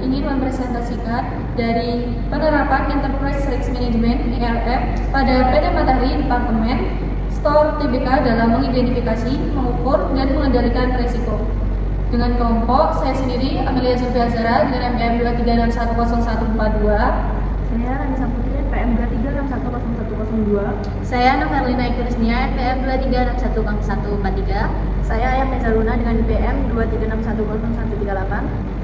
ingin mempresentasikan dari penerapan Enterprise Risk Management ERM pada PT Matahari Departemen Store TBK dalam mengidentifikasi, mengukur, dan mengendalikan risiko. Dengan kelompok, saya sendiri Amelia Zulfi Azhara dengan MPM 23610142. Saya Rani Saputri NPM 23610102. Saya Novelina Ikurisnia NPM 23610143. Saya Ayam Mezaruna dengan NPM 23610138.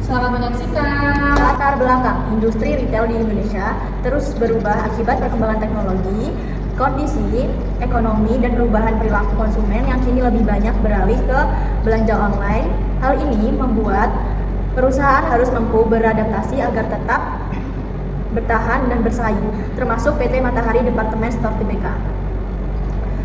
Selamat menyaksikan. Latar belakang industri retail di Indonesia terus berubah akibat perkembangan teknologi, kondisi ekonomi, dan perubahan perilaku konsumen yang kini lebih banyak beralih ke belanja online. Hal ini membuat perusahaan harus mampu beradaptasi agar tetap bertahan dan bersaing, termasuk PT Matahari Departemen Store TBK.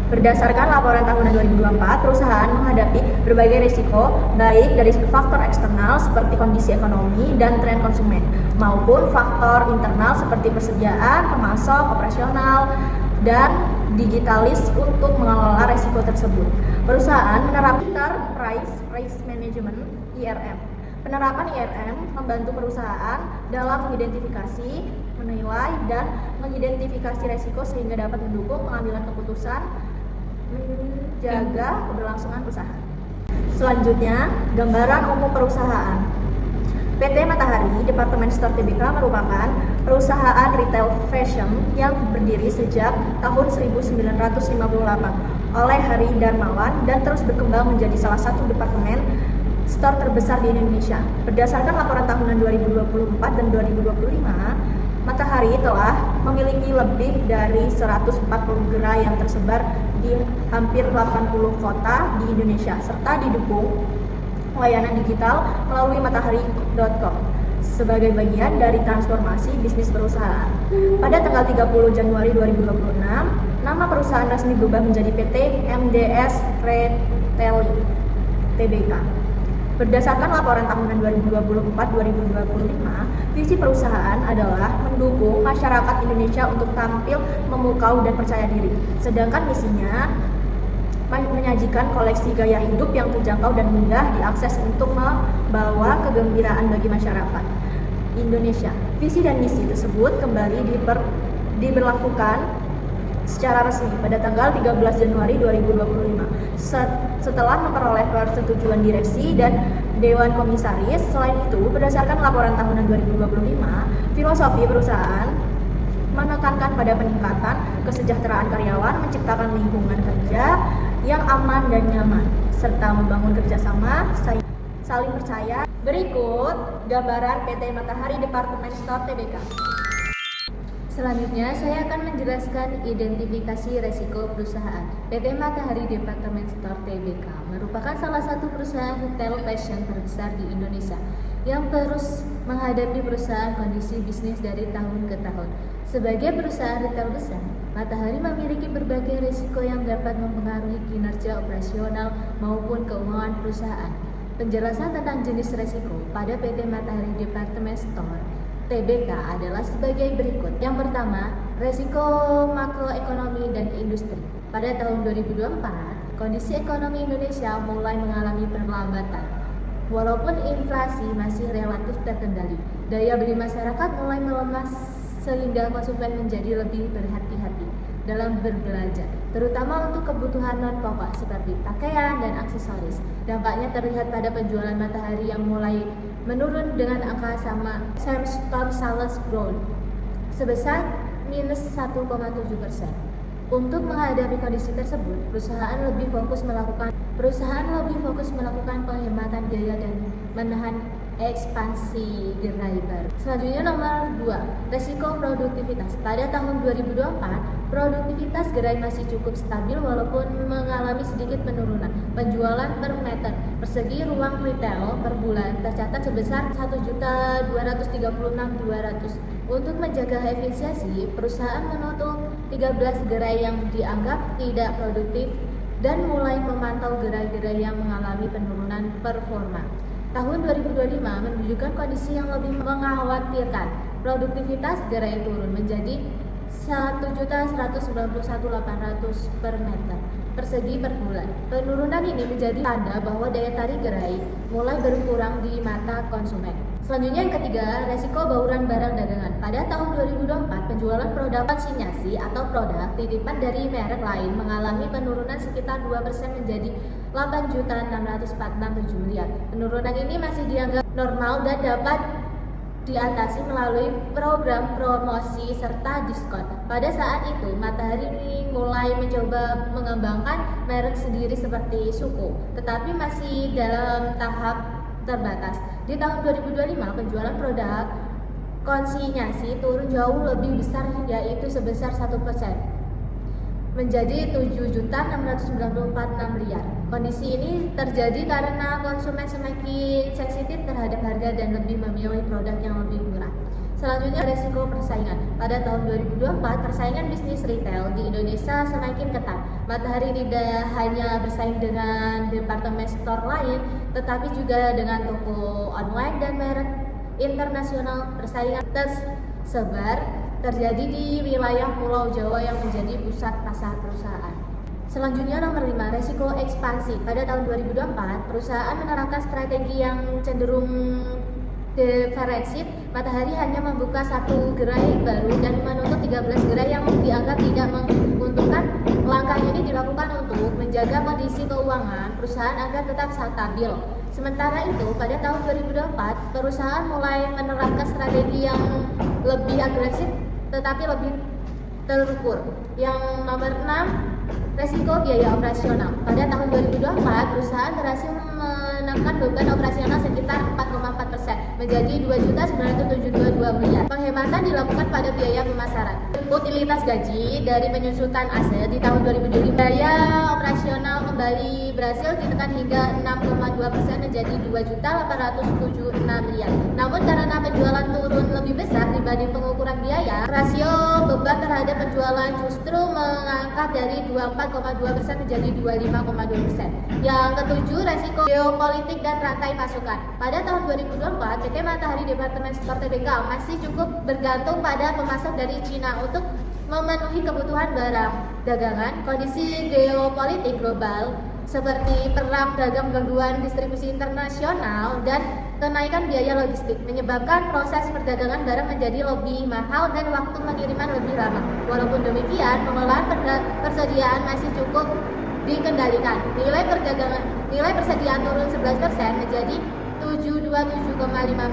Berdasarkan laporan tahunan 2024, perusahaan menghadapi berbagai risiko, baik dari faktor eksternal seperti kondisi ekonomi dan tren konsumen, maupun faktor internal seperti persediaan, pemasok, operasional, dan digitalis untuk mengelola risiko tersebut. Perusahaan menerapkan Enterprise Risk Management ERM. Penerapan ERM membantu perusahaan dalam mengidentifikasi, menilai, dan mengidentifikasi risiko sehingga dapat mendukung pengambilan keputusan, menjaga keberlangsungan usaha. Selanjutnya, gambaran umum perusahaan. PT Matahari Departemen Store TBK merupakan perusahaan retail fashion yang berdiri sejak tahun 1958 oleh Hari Darmawan dan terus berkembang menjadi salah satu departemen store terbesar di Indonesia. Berdasarkan laporan tahunan 2024 dan 2025, Matahari telah memiliki lebih dari 140 gerai yang tersebar di hampir 80 kota di Indonesia, serta didukung layanan digital melalui matahari.com sebagai bagian dari transformasi bisnis perusahaan. Pada tanggal 30 Januari 2026, nama perusahaan resmi berubah menjadi PT MDS Retailing TBK. Berdasarkan laporan tahunan 2024-2025, visi perusahaan adalah mendukung masyarakat Indonesia untuk tampil memukau dan percaya diri. Sedangkan misinya menyajikan koleksi gaya hidup yang terjangkau dan mudah diakses untuk membawa kegembiraan bagi masyarakat Indonesia. Visi dan misi tersebut kembali diberlakukan secara resmi pada tanggal 13 Januari 2025 setelah memperoleh persetujuan direksi dan Dewan Komisaris. Selain itu, berdasarkan laporan tahunan 2025, filosofi perusahaan menekankan pada peningkatan kesejahteraan karyawan, menciptakan lingkungan kerja yang aman dan nyaman, serta membangun kerjasama saling percaya. Berikut gambaran PT Matahari Departemen Store TBK. Selanjutnya, saya akan menjelaskan identifikasi resiko perusahaan. PT Matahari Departemen Store TBK merupakan salah satu perusahaan retail fashion terbesar di Indonesia yang terus menghadapi perusahaan kondisi bisnis dari tahun ke tahun. Sebagai perusahaan retail besar, Matahari memiliki berbagai risiko yang dapat mempengaruhi kinerja operasional maupun keuangan perusahaan. Penjelasan tentang jenis risiko pada PT Matahari Departemen Store TBK adalah sebagai berikut. Yang pertama, risiko makroekonomi dan industri. Pada tahun 2024, kondisi ekonomi Indonesia mulai mengalami perlambatan. Walaupun inflasi masih relatif terkendali, daya beli masyarakat mulai melemah sehingga konsumen menjadi lebih berhati-hati dalam berbelanja, terutama untuk kebutuhan non-pokok seperti pakaian dan aksesoris. Dampaknya terlihat pada penjualan Matahari yang mulai menurun dengan angka sama same store sales growth sebesar minus 1,7%. Untuk menghadapi kondisi tersebut, perusahaan lebih fokus melakukan penghematan biaya dan menahan ekspansi gerai baru. Selanjutnya nomor 2, resiko produktivitas. Pada tahun 2024, produktivitas gerai masih cukup stabil walaupun mengalami sedikit penurunan. Penjualan per meter persegi ruang retail per bulan tercatat sebesar 1.236.200. Untuk menjaga efisiensi, perusahaan menutup 13 gerai yang dianggap tidak produktif dan mulai memantau gerai-gerai yang mengalami penurunan performa. Tahun 2025 menunjukkan kondisi yang lebih mengkhawatirkan. Produktivitas gerai turun menjadi 1.191.800 per meter persegi per bulan. Penurunan ini menjadi tanda bahwa daya tarik gerai mulai berkurang di mata konsumen. Selanjutnya yang ketiga, resiko bauran barang dagangan. Pada tahun 2024, penjualan produk konsinyasi atau produk titipan dari merek lain mengalami penurunan sekitar 2% menjadi 8.647 miliar. Penurunan ini masih dianggap normal dan dapat diatasi melalui program promosi serta diskon. Pada saat itu, Matahari mulai mencoba mengembangkan merek sendiri seperti Suko, tetapi masih dalam tahap terbatas. Di tahun 2025, penjualan produk konsinyasi turun jauh lebih besar, yaitu sebesar 1% menjadi 7.694 miliar. Kondisi ini terjadi karena konsumen semakin sensitif terhadap harga dan lebih memilih produk yang lebih murah. Selanjutnya, resiko persaingan. Pada tahun 2024, persaingan bisnis retail di Indonesia semakin ketat. Matahari tidak hanya bersaing dengan departemen store lain, tetapi juga dengan toko online dan merek internasional. Persaingan tersebar terjadi di wilayah Pulau Jawa yang menjadi pusat pasar perusahaan. Selanjutnya nomor 5, resiko ekspansi. Pada tahun 2024, perusahaan menerapkan strategi yang cenderung defensif. Matahari hanya membuka 1 gerai baru dan menutup 13 gerai yang dianggap tidak menguntungkan. Langkah ini dilakukan untuk menjaga kondisi keuangan perusahaan agar tetap stabil. Sementara itu, pada tahun 2024, perusahaan mulai menerapkan strategi yang lebih agresif tetapi lebih terukur. Yang nomor 6, resiko biaya operasional. Pada tahun 2024, perusahaan berhasil menekan beban operasional sekitar 4,4% menjadi 2.972 miliar. Penghematan dilakukan pada biaya pemasaran. Utilitas gaji dari penyusutan aset di tahun 2025, biaya operasional kembali berhasil ditekan hingga 6,2% menjadi 2.876 miliar. Namun karena penjualan turun lebih besar dibanding pengukuran biaya, rasio beban terhadap penjualan justru mengangkat dari 24,2% menjadi 25,2%. Yang ketujuh, resiko geopolitik dan rantai pasokan. Pada tahun 2024, PT Matahari Departemen Store Tbk masih cukup bergantung pada pemasok dari Cina untuk memenuhi kebutuhan barang dagangan. Kondisi geopolitik global seperti perang dagang, gangguan distribusi internasional, dan kenaikan biaya logistik menyebabkan proses perdagangan barang menjadi lebih mahal dan waktu pengiriman lebih lama. Walaupun demikian, pengelolaan persediaan masih cukup dikendalikan. Nilai persediaan turun 11% menjadi 727,5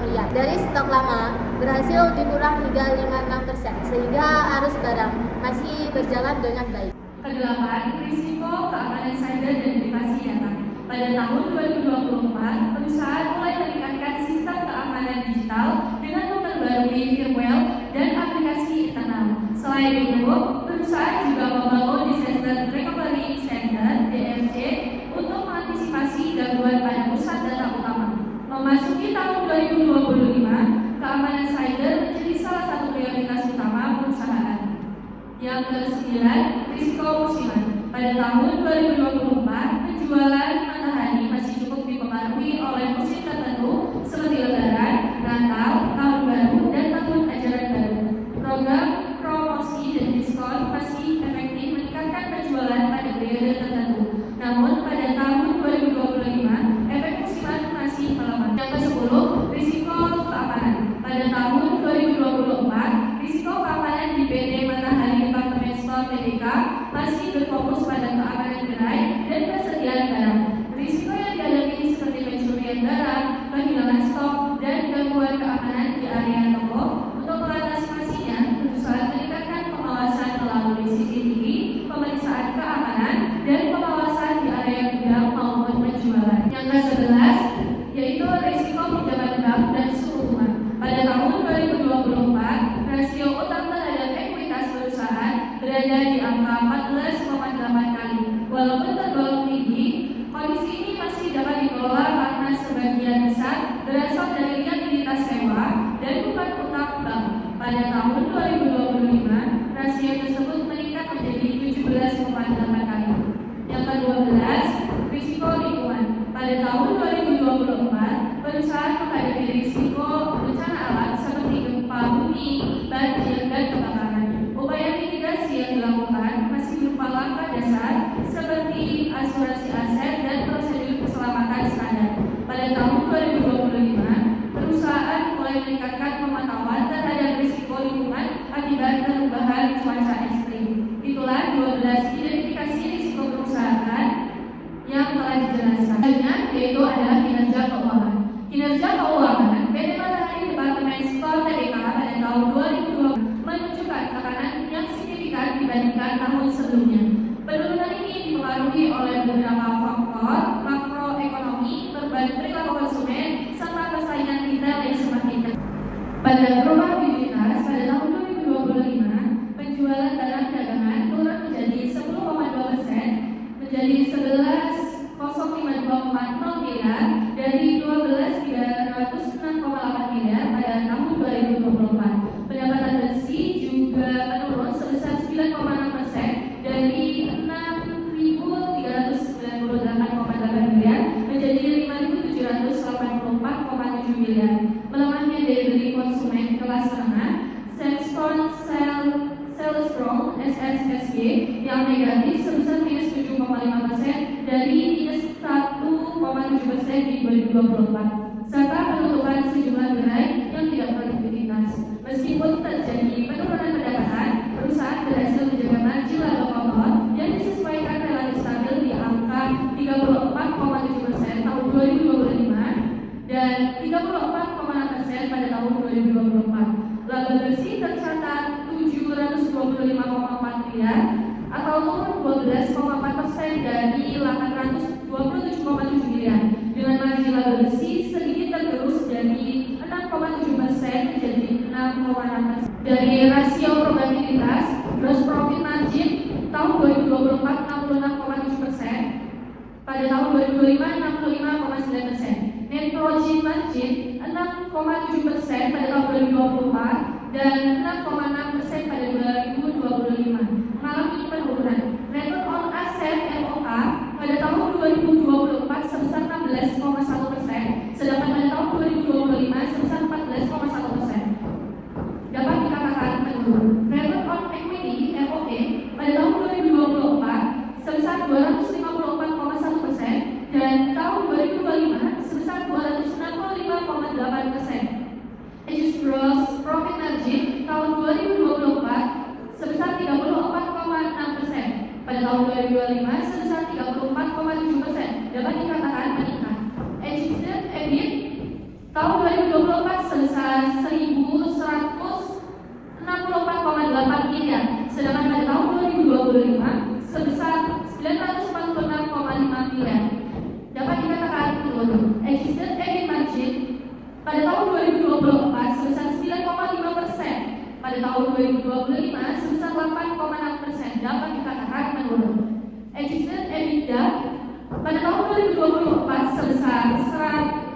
miliar. Dari stok lama berhasil dikurang hingga 56%, sehingga arus barang masih berjalan dengan baik. Kedelapan, risiko keamanan cyber dan privasi data. Pada tahun 2024, perusahaan mulai meningkatkan sistem keamanan digital dengan memperbarui firmware dan aplikasi internal. Selain itu, perusahaan juga membangun Disaster Recovery Center (DRC) untuk mengantisipasi gangguan pada pusat data utama. Memasuki tahun 2025, keamanan cyber menjadi salah satu prioritas utama perusahaan. Yang ke-9, risiko musiman. Pada tahun 2024, penjualan Matahari masih cukup dipengaruhi oleh musim tertentu seperti Lebaran, Natal, Tahun Baru, dan Tahun Ajaran Baru. Program promosi dan diskon masih efektif meningkatkan penjualan pada periode tertentu. Namun pada tahun 2025, efek musiman masih melemah. Yang ke-10, risiko keamanan. Pada tahun 2024, risiko keamanan di PT Matahari Departemen Store Tbk masih berfokus pada keamanan gerai dan persediaan barang. Risiko yang dihadapi oleh meningkatkan pemantauan terhadap risiko lingkungan akibat perubahan cuaca ekstrim. Itulah 12 identifikasi risiko perusahaan yang telah dijelaskan. Yaitu adalah kinerja keuangan. Kinerja keuangan PT Matahari Departemen Store TBK pada tahun 2020 menunjukkan tekanan yang signifikan dibandingkan tahun sebelumnya. Penurunan ini dipengaruhi oleh beberapa faktor makroekonomi, perubahan perilaku konsumen, serta persaingan retail yang semakin ketat. Pada probabilitas pada tahun 2025, penjualan barang dagangan turun menjadi 10,2% menjadi 11.052,0 miliar dari 12.306,8 miliar pada tahun 2024. Pendapatan bersih juga menurun sebesar 9,6% dari 6.398,8 miliar menjadi 5.784,7 miliar. Melemahnya daya beli konsumen kelas menengah, Samsung Sales Growth (SSSG) yang negatif sebesar minus 7,5% dari minus 1,7% di 2024, serta penutupan sejumlah gerai yang tidak produktivitas. Meskipun terjadi penurunan pendapatan, perusahaan berhasil menjaga margin laba kotor yang disesuaikan relatif stabil di angka 34,7% tahun 2025 dan 34,6% pada tahun 2024. Laba bersih tercatat 725,4 miliar atau turun 12,4% dari 827,7 miliar, dengan margin laba bersih sedikit tergerus dari 6,7% menjadi 6,6%. Dari rasio probabilitas, gross profit margin tahun 2024 66,7%, pada tahun 2025 65,9%. Net profit margin 6,7% pada tahun 2024 dan 6,6% pada 2025, mengalami penurunan. Return on asset (ROA) pada tahun 2024 sebesar 16,1%, sedangkan pada tahun 2025 sebesar 14,1%. Dapat dikatakan menurun. Return on equity (ROE) pada tahun 2024 sebesar 254,1% dan tahun 2025 sebesar 265,8%. Adjusted gross profit margin tahun 2024 sebesar 34,6%, pada tahun 2025 sebesar 34,7%, dapat dikatakan meningkat. Adjusted EBIT tahun 2024 sebesar 1.164,8 miliar, sedangkan pada tahun 2025 sebesar 946,5 miliar, dapat dikatakan menurun. Adjusted EBIT margin pada tahun 2024 sebesar 9,5%, pada tahun 2025 sebesar 8,6%, dapat dikatakan menurun. Adjusted EBITDA pada tahun 2024 sebesar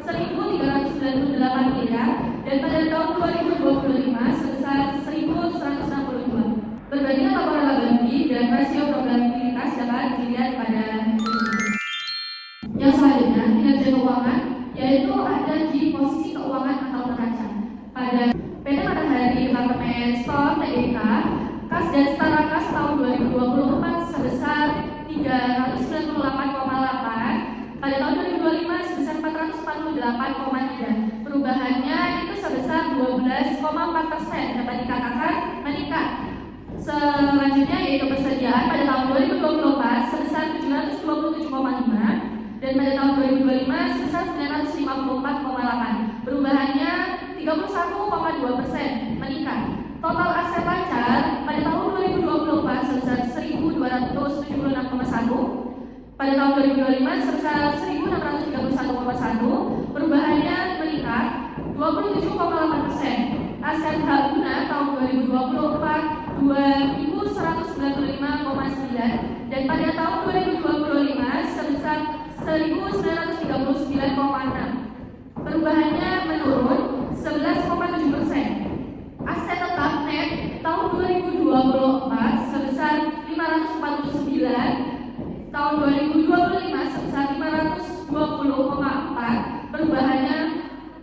1.398 miliar dan pada tahun 2025 sebesar 1.162. Berbandingan laporan laba rugi dan rasio probabilitas dapat dilihat pada yang selanjutnya, kinerja keuangan, yaitu ada di posisi keuangan atau neraca. Pada PT Matahari Departemen Store TBK, kas dan setara kas tahun 2024 sebesar 398,8, pada tahun 2025 sebesar 448,3. Perubahannya itu sebesar 12,4%, dapat dikatakan meningkat. Selanjutnya yaitu persediaan pada tahun 2024 sebesar 727,5 dan pada tahun 2025 sebesar 954,8. Perubahannya 31,2%, meningkat. Total aset lancar pada tahun 2024 sebesar 1.276,1, pada tahun 2025 sebesar 1.631,1. Perubahannya meningkat 27,8%. Aset hak guna tahun 2024 2.195,9 dan pada tahun 2025 sebesar 1.939,6. Perubahannya menurun 11,7%. Aset tetap net tahun 2024 sebesar 549, tahun 2025 sebesar 520,4. Perubahannya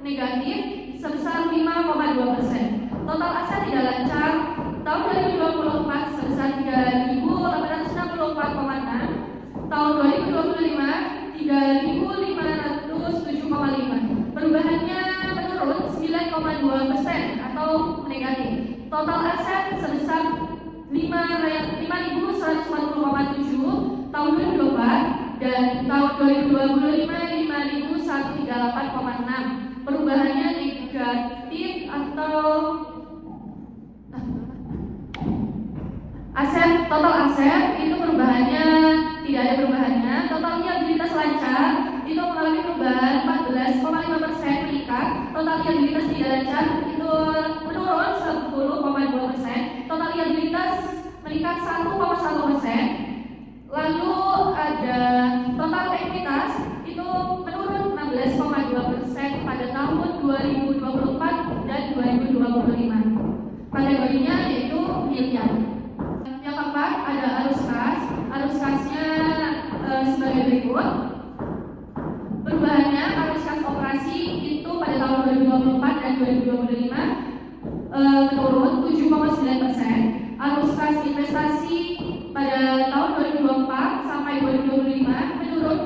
negatif sebesar 5,2%. Total aset tidak lancar tahun 2024 sebesar 3.864,6, tahun 2025 3.507,5. Perubahannya menurun 9,2%. 9,2% atau negatif. Total aset sebesar 5.140,7 tahun 2024 dan tahun 2025 5.138,6. Perubahannya negatif atau total aset itu perubahannya tidak ada perubahannya. Total liabilitas lancar itu mengalami perubahan 14,5% meningkat. Total liabilitas tidak lancar itu menurun 10,2%. Total liabilitas meningkat 1,1%. Lalu ada total ekuitas itu menurun 16,2% pada tahun 2024 dan 2025. Kategorinya yaitu miliar. Yang keempat ada arus kas. Arus kasnya sebagai berikut. Perubahannya arus kas operasi itu pada tahun 2024 dan 2025 menurun 7,9%. Arus kas investasi pada tahun 2024 sampai 2025 menurun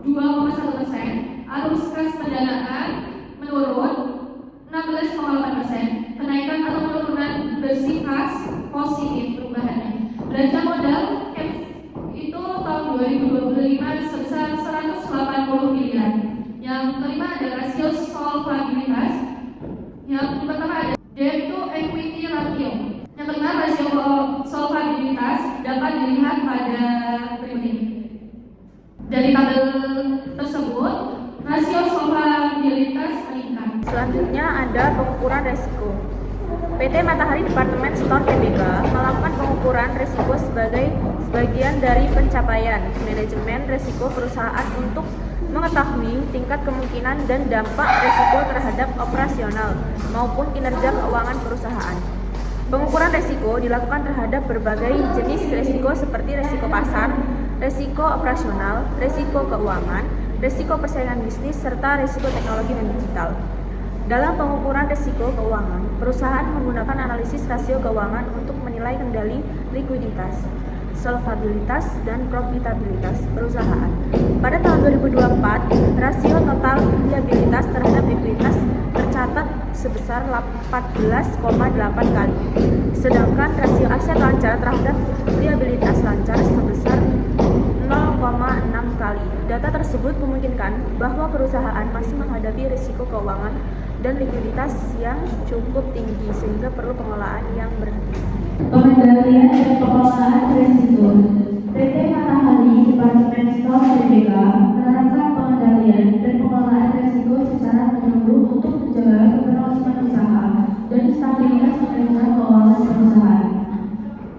2,1%. Arus kas pendanaan menurun 16,8%. Kenaikan atau penurunan bersifat positif perubahannya. Belanja modal itu tahun 2025 sebesar 180 miliar. Yang kelima ada rasio solvabilitas. Yang pertama ada debt to equity ratio. Yang kelima rasio solvabilitas dapat dilihat pada berikut ini. Dari tabel tersebut, rasio solvabilitas meningkat. Selanjutnya ada pengukuran resiko. PT Matahari Departemen Store Tbk melakukan pengukuran risiko sebagai sebagian dari pencapaian manajemen risiko perusahaan untuk mengetahui tingkat kemungkinan dan dampak risiko terhadap operasional maupun kinerja keuangan perusahaan. Pengukuran risiko dilakukan terhadap berbagai jenis risiko seperti risiko pasar, risiko operasional, risiko keuangan, risiko persaingan bisnis, serta risiko teknologi dan digital. Dalam pengukuran risiko keuangan, perusahaan menggunakan analisis rasio keuangan untuk menilai kendali likuiditas, solvabilitas, dan profitabilitas perusahaan. Pada tahun 2024, rasio total liabilitas terhadap likuiditas tercatat sebesar 14,8 kali, sedangkan rasio aset lancar terhadap liabilitas lancar sebesar 0,6 kali. Data tersebut memungkinkan bahwa perusahaan masih menghadapi risiko keuangan dan likuiditas yang cukup tinggi sehingga perlu pengelolaan yang berhati-hati. Pengendalian dan pengelolaan risiko. PT Matahari Departemen Store Tbk menerapkan pengendalian dan pengelolaan risiko secara menyeluruh untuk menjaga keberlangsungan usaha dan stabilitas kinerja keuangan perusahaan.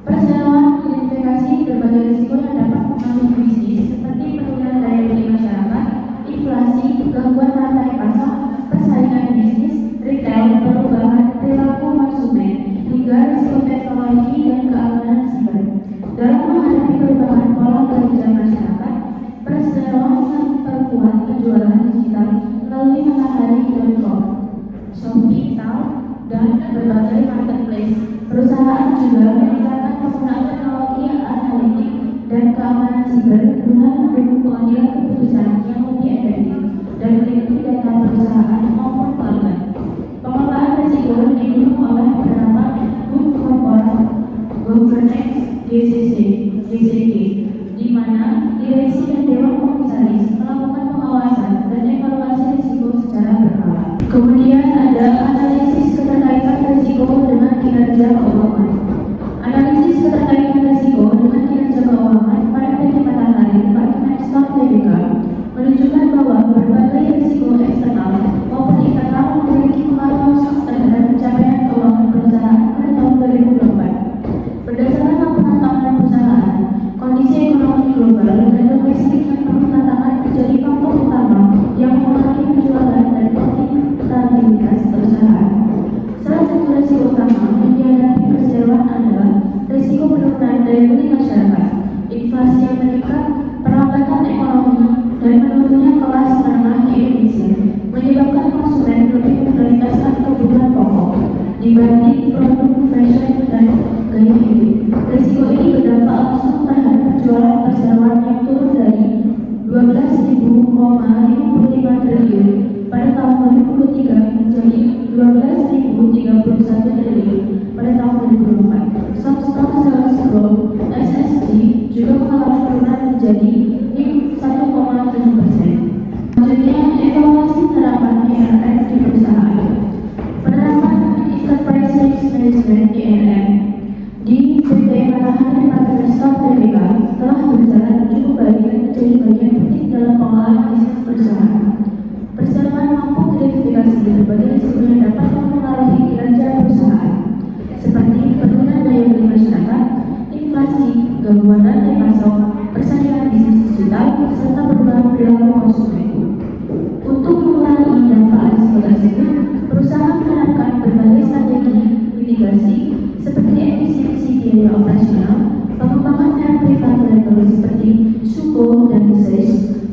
Perseroan mengidentifikasi berbagai risiko yang dapat mempengaruhi bisnis seperti penurunan daya beli masyarakat, inflasi, gangguan rantai pasok, persaingan bisnis, retail, perubahan perilaku konsumen, hingga risiko teknologi dan keamanan siber. Dalam menghadapi perubahan pola belanja masyarakat, perseroan memperkuat penjualan digital melalui matahari.com, Shopee, dan berbagai marketplace. Perusahaan juga meningkatkan penggunaan teknologi analitik dan keamanan siber dengan mendukung pengambilan keputusan yang lebih efektif dan melindungi data perusahaan maupun pelanggan. Pengelolaan risiko didukung oleh penerapan Good Corporate Governance (GCG), di mana direksi dan dewan komisaris melakukan pengawasan dan evaluasi risiko secara berkala. Kemudian ada analisis keterkaitan risiko dengan kinerja keuangan. Analisis keterkaitan risiko dengan kinerja keuangan pada PT Matahari Departemen Store Tbk menunjukkan bahwa berbagai risiko eksternal maupun internal memiliki pengaruh terhadap pencapaian keuangan perusahaan pada tahun 2024. Berdasarkan laporan tahunan perusahaan, kondisi ekonomi global dan domestik yang penuh tantangan menjadi faktor utama yang mengurangi penjualan dan profitabilitas perusahaan. Salah satu risiko utama yang dihadapi perseroan adalah risiko penurunan daya beli masyarakat, inflasi yang meningkat, perlambatan ekonomi, dan menurunnya kelas menengah di Indonesia, menyebabkan konsumen lebih memprioritaskan kebutuhan pokok dibanding produk fashion dan gaya hidup. Risiko ini berdampak langsung terhadap penjualan perseroan yang turun dari 12.055 triliun pada tahun 2023 menjadi 12.000 Management IRM di PT Matahari Departemen Store TBK telah berjalan cukup baik dan menjadi bagian penting dalam pengelolaan bisnis perusahaan. Persiapan mampu identifikasi berbagai risiko yang dapat mempengaruhi kinerja perusahaan, seperti penurunan daya beli masyarakat, inflasi, gangguan rantai pasok, persaingan bisnis digital, serta perubahan perilaku konsumen. Untuk mengurangi dampak risiko tersebut, perusahaan menerapkan berbagai strategi mitigasi seperti efisiensi biaya operasional, pengembangan merek privat label seperti Suko dan Sage,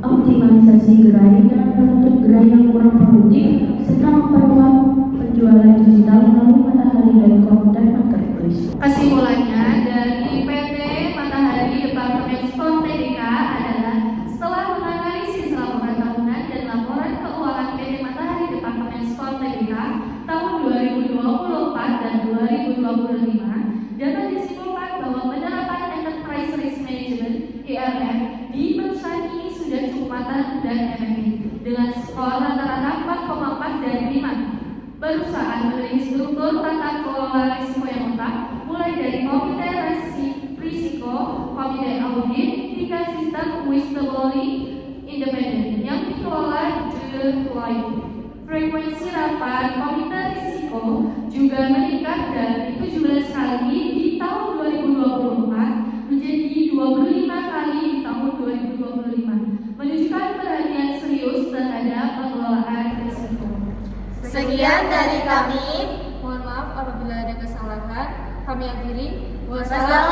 optimalisasi gerai dengan menutup gerai yang kurang produktif, serta memperluas penjualan digital melalui Matahari.com dan Marketplace. Kesimpulannya dari PT Matahari Departemen Store TBK adalah setelah menganalisis laporan tahunan dan laporan keuangan PT Matahari Departemen Store TBK tahun 2024 dan 2025 dapat disimpulkan bahwa penerapan Enterprise Risk Management ERM di perusahaan ini sudah cukup matang dan efektif dengan skor rata-rata 4,4 dari 5. Perusahaan memiliki struktur tata kelola risiko yang lengkap, mulai dari komite risiko, komite audit, hingga sistem whistleblowing independen yang dikelola Deloitte. Frekuensi rapat komite risiko juga meningkat dari 17 kali di tahun 2024 menjadi 25 kali di tahun 2025, menunjukkan perhatian serius terhadap pengelolaan risiko. Sekian dari kami. Mohon maaf apabila ada kesalahan. Kami akhiri. Wassalamualaikum